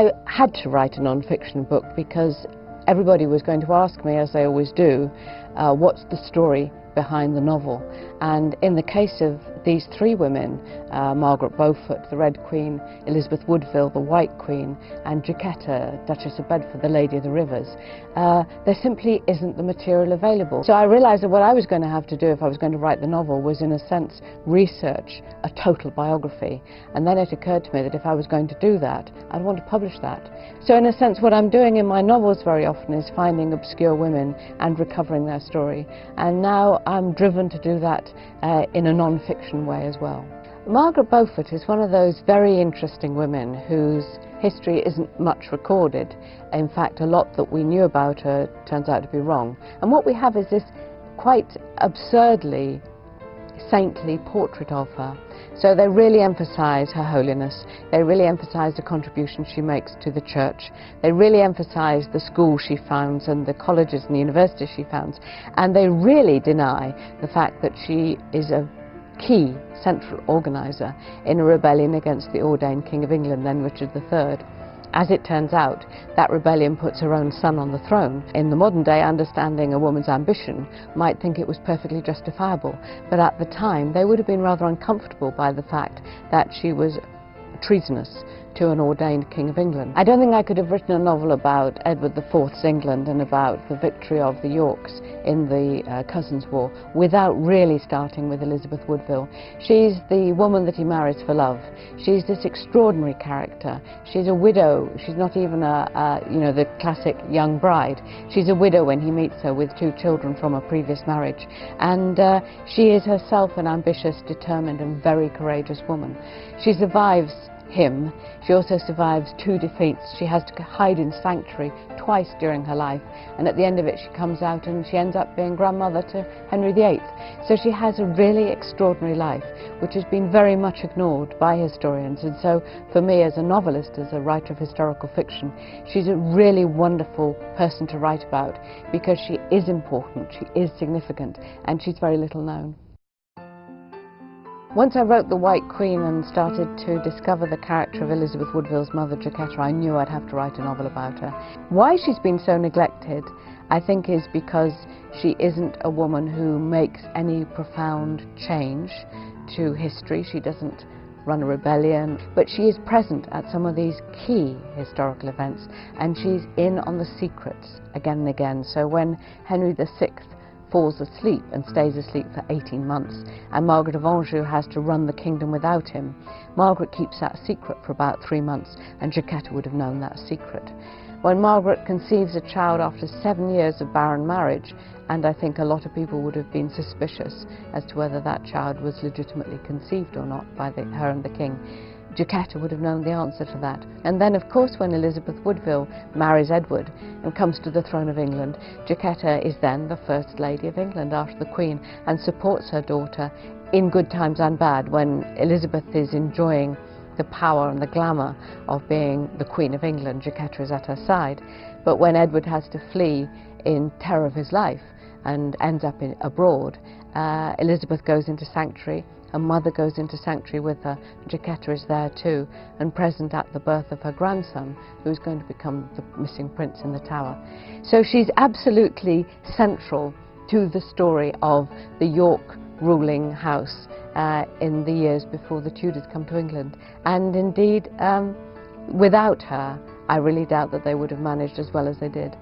I had to write a non-fiction book because everybody was going to ask me, as they always do, what's the story behind the novel. And in the case of these three women, Margaret Beaufort, the Red Queen, Elizabeth Woodville, the White Queen, and Jacquetta, Duchess of Bedford, the Lady of the Rivers, there simply isn't the material available. So I realized that what I was going to have to do if I was going to write the novel was, in a sense, research a total biography. And then it occurred to me that if I was going to do that, I'd want to publish that. So in a sense, what I'm doing in my novels very often is finding obscure women and recovering their story. And now I'm driven to do that in a non-fiction way as well. Margaret Beaufort is one of those very interesting women whose history isn't much recorded. In fact, a lot that we knew about her turns out to be wrong. And what we have is this quite absurdly saintly portrait of her. So they really emphasize her holiness, they really emphasize the contribution she makes to the church, they really emphasize the schools she founds and the colleges and the universities she founds, and they really deny the fact that she is a key central organizer in a rebellion against the ordained King of England, then Richard III. As it turns out, that rebellion puts her own son on the throne. In the modern day, understanding a woman's ambition might think it was perfectly justifiable, but at the time they would have been rather uncomfortable by the fact that she was treasonous to an ordained King of England. I don't think I could have written a novel about Edward IV's England and about the victory of the Yorks in the Cousins' War without really starting with Elizabeth Woodville. She's the woman that he marries for love. She's this extraordinary character. She's a widow. She's not even the classic young bride. She's a widow when he meets her with 2 children from a previous marriage. And she is herself an ambitious, determined and very courageous woman. She survives him. She also survives 2 defeats. She has to hide in sanctuary twice during her life, and at the end of it she comes out and she ends up being grandmother to Henry VIII. So she has a really extraordinary life which has been very much ignored by historians, and so for me as a novelist, as a writer of historical fiction, she's a really wonderful person to write about because she is important, she is significant, and she's very little known. Once I wrote The White Queen and started to discover the character of Elizabeth Woodville's mother, Jacquetta, I knew I'd have to write a novel about her. Why she's been so neglected, I think, is because she isn't a woman who makes any profound change to history. She doesn't run a rebellion, but she is present at some of these key historical events, and she's in on the secrets again and again. So when Henry VI falls asleep and stays asleep for 18 months, and Margaret of Anjou has to run the kingdom without him, Margaret keeps that secret for about 3 months, and Jacquetta would have known that secret. When Margaret conceives a child after 7 years of barren marriage, and I think a lot of people would have been suspicious as to whether that child was legitimately conceived or not by her and the king, Jacquetta would have known the answer to that. And then, of course, when Elizabeth Woodville marries Edward and comes to the throne of England, Jacquetta is then the First Lady of England after the Queen and supports her daughter in good times and bad. When Elizabeth is enjoying the power and the glamour of being the Queen of England, Jacquetta is at her side. But when Edward has to flee in terror of his life and ends up abroad, Elizabeth goes into sanctuary. Her mother goes into sanctuary with her. Jacquetta is there too, and present at the birth of her grandson, who's going to become the missing prince in the Tower. So she's absolutely central to the story of the York ruling house in the years before the Tudors come to England. And indeed, without her, I really doubt that they would have managed as well as they did.